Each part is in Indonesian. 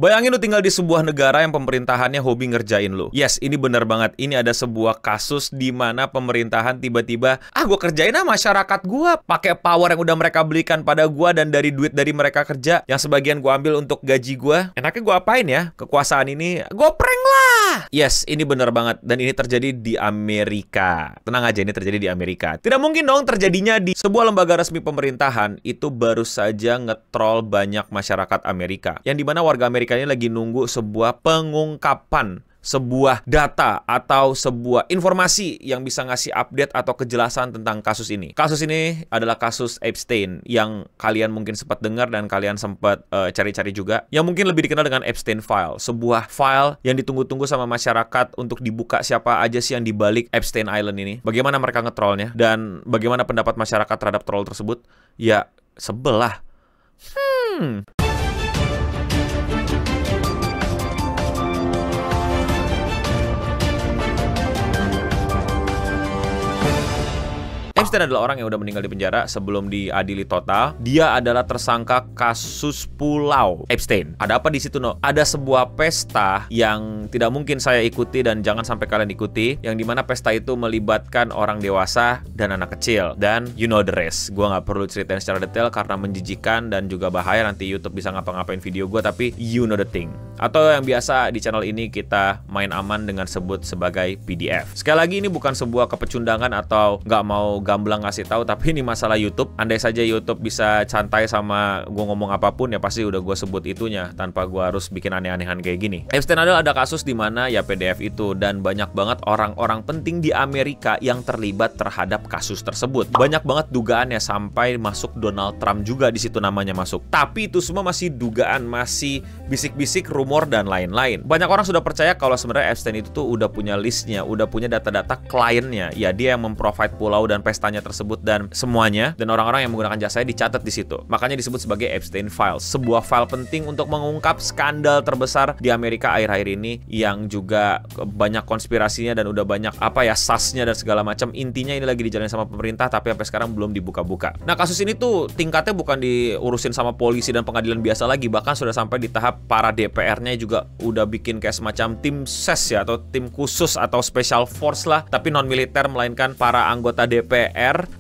Bayangin lu tinggal di sebuah negara yang pemerintahannya hobi ngerjain lu. Yes, ini bener banget. Ini ada sebuah kasus di mana pemerintahan tiba-tiba, gue kerjain masyarakat gue pakai power yang udah mereka belikan pada gue dan dari duit dari mereka kerja yang sebagian gue ambil untuk gaji gue. Enaknya gue apain ya? Kekuasaan ini gue prank lah. Yes, ini bener banget dan ini terjadi di Amerika. Tenang aja, ini terjadi di Amerika. Tidak mungkin dong terjadinya di sebuah lembaga resmi pemerintahan. Itu baru saja ngetrol banyak masyarakat Amerika. Yang dimana warga Amerika ini lagi nunggu sebuah pengungkapan, sebuah data atau sebuah informasi yang bisa ngasih update atau kejelasan tentang kasus ini. Kasus ini adalah kasus Epstein yang kalian mungkin sempat dengar dan kalian sempat cari-cari juga. Yang mungkin lebih dikenal dengan Epstein File. Sebuah file yang ditunggu-tunggu sama masyarakat untuk dibuka siapa aja sih yang dibalik Epstein Island ini. Bagaimana mereka ngetrollnya dan bagaimana pendapat masyarakat terhadap troll tersebut? Ya, sebelah. Epstein adalah orang yang udah meninggal di penjara sebelum diadili total. Dia adalah tersangka kasus Pulau Epstein. Ada apa di situ, no? Ada sebuah pesta yang tidak mungkin saya ikuti dan jangan sampai kalian ikuti, yang dimana pesta itu melibatkan orang dewasa dan anak kecil. Dan you know the rest. Gua nggak perlu ceritain secara detail karena menjijikan dan juga bahaya. Nanti YouTube bisa ngapa-ngapain video gue, tapi you know the thing. Atau yang biasa di channel ini kita main aman dengan sebut sebagai PDF. Sekali lagi ini bukan sebuah kepecundangan atau nggak mau gamblang ngasih tahu, tapi ini masalah YouTube. Andai saja YouTube bisa santai sama gue ngomong apapun, ya pasti udah gue sebut itunya tanpa gue harus bikin aneh-anehan kayak gini. Epstein adalah ada kasus di mana ya PDF itu, dan banyak banget orang-orang penting di Amerika yang terlibat terhadap kasus tersebut. Banyak banget dugaannya sampai masuk Donald Trump juga di situ namanya masuk. Tapi itu semua masih dugaan, masih bisik-bisik, rumor dan lain-lain. Banyak orang sudah percaya kalau sebenarnya Epstein itu tuh udah punya listnya, udah punya data-data kliennya. Ya dia yang memprovide pulau dan pestanya tersebut dan semuanya, dan orang-orang yang menggunakan jasanya dicatat di situ. Makanya disebut sebagai Epstein Files, sebuah file penting untuk mengungkap skandal terbesar di Amerika akhir-akhir ini yang juga banyak konspirasinya dan udah banyak sasnya dan segala macam. Intinya ini lagi dijalani sama pemerintah tapi sampai sekarang belum dibuka-buka. Nah, kasus ini tuh tingkatnya bukan diurusin sama polisi dan pengadilan biasa lagi, bahkan sudah sampai di tahap para DPR-nya juga udah bikin kayak semacam tim ses ya, atau tim khusus atau special force lah, tapi non militer melainkan para anggota DPR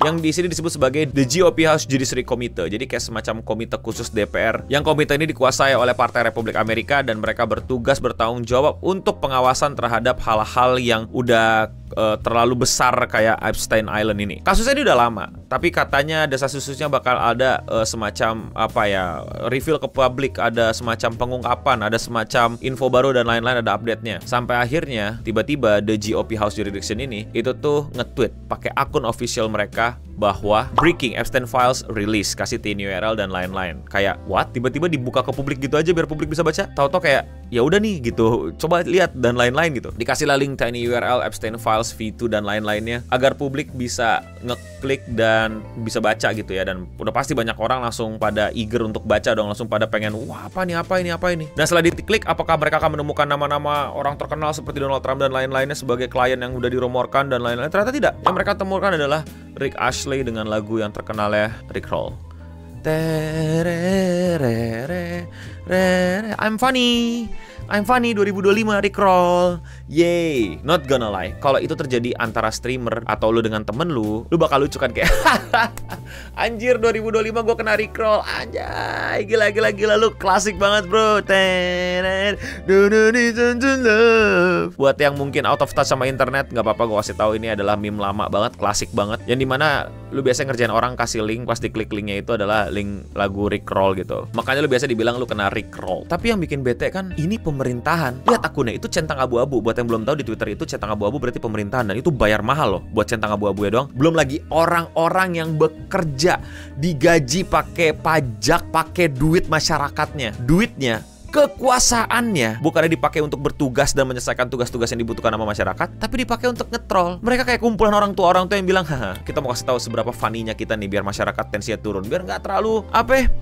yang di sini disebut sebagai The GOP House Judiciary Committee. Jadi kayak semacam komite khusus DPR yang komite ini dikuasai oleh Partai Republik Amerika dan mereka bertugas bertanggung jawab untuk pengawasan terhadap hal-hal yang udah terlalu besar kayak Epstein Island ini. Kasusnya ini udah lama, tapi katanya desas-desusnya bakal ada semacam reveal ke publik, ada semacam pengungkapan, ada semacam info baru dan lain-lain, ada update-nya. Sampai akhirnya tiba-tiba The GOP House Jurisdiction ini itu tuh nge-tweet pakai akun official mereka bahwa breaking Epstein Files release, kasih tiny URL dan lain-lain. Kayak what? Tiba-tiba dibuka ke publik gitu aja biar publik bisa baca. Tahu-tahu kayak ya udah nih gitu, coba lihat dan lain-lain gitu. Dikasihlah link tiny URL Epstein Files V2 dan lain-lainnya agar publik bisa ngeklik dan bisa baca gitu ya. Dan udah pasti banyak orang langsung pada eager untuk baca dong, langsung pada pengen wah apa ini. Dan setelah diklik, apakah mereka akan menemukan nama-nama orang terkenal seperti Donald Trump dan lain-lainnya sebagai klien yang udah dirumorkan dan lain-lain? Ternyata tidak. Yang mereka temukan adalah Rick Ashley dengan lagu yang terkenal ya, Rickroll. I'm funny 2025 Rickroll. Yay. Not gonna lie, kalau itu terjadi antara streamer atau lu dengan temen lu bakal lucu kan kayak anjir 2025 gue kena Rickroll. Anjay, gila lu klasik banget bro. Buat yang mungkin out of touch sama internet, nggak apa-apa, gue kasih tahu ini adalah meme lama banget, klasik banget, yang dimana lu biasa ngerjain orang kasih link, pas diklik linknya itu adalah link lagu Rickroll gitu. Makanya lu biasa dibilang lu kena Rickroll. Tapi yang bikin bete kan ini pemerintahan. Lihat akunnya itu centang abu-abu. Buat yang belum tahu, di Twitter itu centang abu-abu berarti pemerintahan, dan itu bayar mahal loh buat centang abu-abu ya doang. Belum lagi orang-orang yang bekerja digaji pakai pajak, pakai duit masyarakatnya. Duitnya, kekuasaannya bukannya dipakai untuk bertugas dan menyelesaikan tugas-tugas yang dibutuhkan sama masyarakat, tapi dipakai untuk ngetrol. Mereka kayak kumpulan orang tua yang bilang, haha, kita mau kasih tahu seberapa funny-nya kita nih biar masyarakat tensinya turun, biar nggak terlalu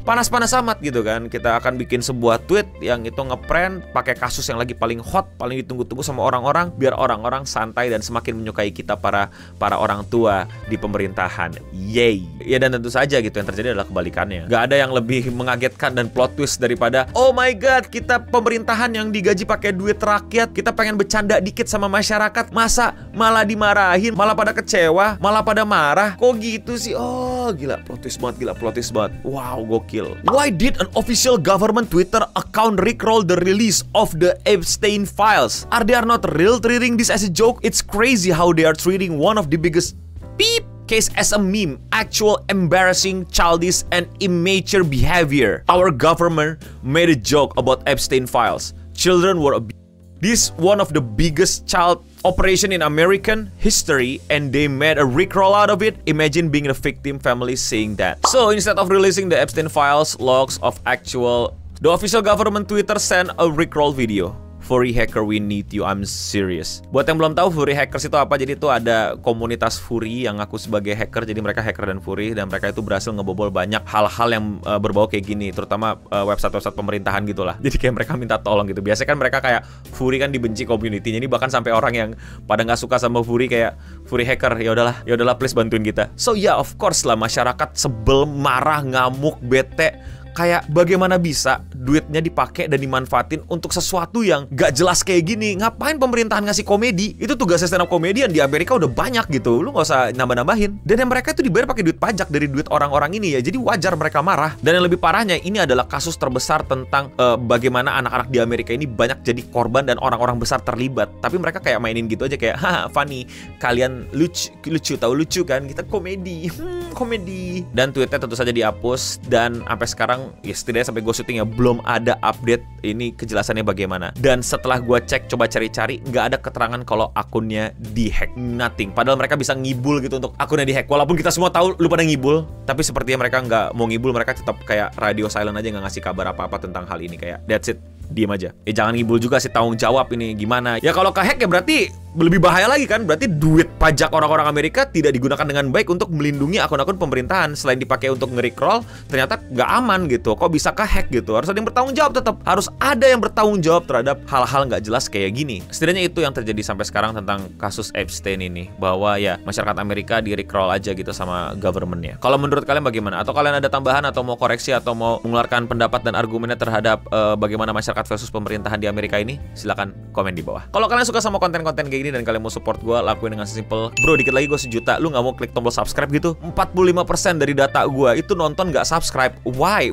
panas-panas amat gitu kan. Kita akan bikin sebuah tweet yang itu ngeprank pakai kasus yang lagi paling hot, paling ditunggu-tunggu sama orang-orang, biar orang-orang santai dan semakin menyukai kita para orang tua di pemerintahan. Yay. Ya, dan tentu saja gitu yang terjadi adalah kebalikannya. Nggak ada yang lebih mengagetkan dan plot twist daripada oh my god, rakyat, kita pemerintahan yang digaji pakai duit rakyat, kita pengen bercanda dikit sama masyarakat, masa malah dimarahin, malah pada kecewa, malah pada marah. Kok gitu sih? Oh, gila, plotis banget, gila, plotis banget. Wow, gokil. Why did an official government Twitter account rickroll the release of the Epstein files? Are they not real treating this as a joke? It's crazy how they are treating one of the biggest beep case as a meme, actual embarrassing, childish, and immature behavior. Our government made a joke about Epstein files. Children were abused. This one of the biggest child operation in American history, and they made a rickroll out of it. Imagine being the victim family saying that. So instead of releasing the Epstein files logs of the official government Twitter sent a rickroll video. Furry hacker, we need you, I'm serious. Buat yang belum tahu Furry hackers itu apa, jadi itu ada komunitas furry yang ngaku sebagai hacker. Jadi mereka hacker dan furry, dan mereka itu berhasil ngebobol banyak hal-hal yang berbau kayak gini, terutama website-website pemerintahan gitulah. Jadi kayak mereka minta tolong gitu. Biasanya kan mereka kayak furry kan dibenci community-nya, ini bahkan sampai orang yang pada nggak suka sama furry kayak furry hacker, ya udahlah please bantuin kita. So yeah, of course lah, masyarakat sebel, marah, ngamuk, bete. Kayak bagaimana bisa duitnya dipakai dan dimanfaatin untuk sesuatu yang gak jelas kayak gini. Ngapain pemerintahan ngasih komedi? Itu tugasnya stand up comedian di Amerika udah banyak gitu. Lu gak usah nambah-nambahin. Dan yang mereka itu dibayar pakai duit pajak dari duit orang-orang ini ya. Jadi wajar mereka marah. Dan yang lebih parahnya, ini adalah kasus terbesar tentang bagaimana anak-anak di Amerika ini banyak jadi korban dan orang-orang besar terlibat. Tapi mereka kayak mainin gitu aja, kayak haha funny, kalian lucu tahu lucu kan, kita komedi. Komedi. Dan tweetnya tentu saja dihapus. Dan sampai sekarang ya setidaknya sampai gue syuting ya belum ada update ini kejelasannya bagaimana. Dan setelah gue cek, coba cari-cari, nggak ada keterangan kalau akunnya dihack. Nothing. Padahal mereka bisa ngibul gitu untuk akunnya dihack. Walaupun kita semua tahu lu pada ngibul, tapi sepertinya mereka nggak mau ngibul. Mereka tetap kayak radio silent aja, nggak ngasih kabar apa-apa tentang hal ini. Kayak that's it, diem aja. Jangan ngibul juga sih, tanggung jawab ini gimana. Ya kalau kehack ya berarti lebih bahaya lagi kan. Berarti duit pajak orang-orang Amerika tidak digunakan dengan baik untuk melindungi akun-akun pemerintahan. Selain dipakai untuk nge-rickroll, ternyata nggak aman gitu. Kok bisa kehack gitu? Harus ada yang bertanggung jawab tetap. Harus ada yang bertanggung jawab terhadap hal-hal nggak jelas kayak gini. Setidaknya itu yang terjadi sampai sekarang tentang kasus Epstein ini. Bahwa ya masyarakat Amerika di-rickroll aja gitu sama government-nya. Kalau menurut kalian bagaimana? Atau kalian ada tambahan atau mau koreksi atau mau mengeluarkan pendapat dan argumennya terhadap bagaimana masyarakat versus pemerintahan di Amerika ini? Silakan komen di bawah. Kalau kalian suka sama konten-konten kayak gini dan kalian mau support gue, lakuin dengan simple. Bro, dikit lagi gue 1 juta. Lu nggak mau klik tombol subscribe gitu? 45% dari data gue itu nonton nggak subscribe. Why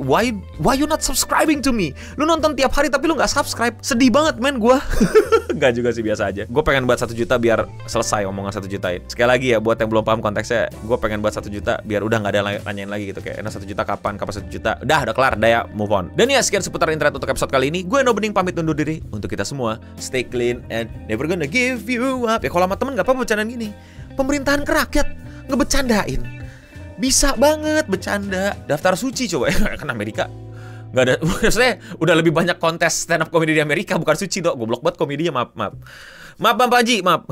you not subscribing to me? Lu nonton tiap hari tapi lu nggak subscribe. Sedih banget men gue. Nggak juga sih, biasa aja. Gue pengen buat 1 juta biar selesai omongan 1 juta ini. Sekali lagi ya, buat yang belum paham konteksnya, gue pengen buat 1 juta biar udah nggak ada yang nanyain lagi gitu. Kayak 1 juta kapan 1 juta. Udah kelar, ya move on. Dan ya sekian seputar internet untuk episode kali ini. Gue Eno Bening pamit undur diri. Untuk kita semua, stay clean and never gonna give you up. Ya kalau sama temen gak apa-apa bercandaan gini. Pemerintahan ke rakyat ngebecandain, bisa banget bercanda. Daftar suci coba. Kan Amerika nggak ada. Maksudnya udah lebih banyak kontes stand up comedy di Amerika, bukan suci dok. Goblok banget komedinya. Maaf Bang Panji, maaf.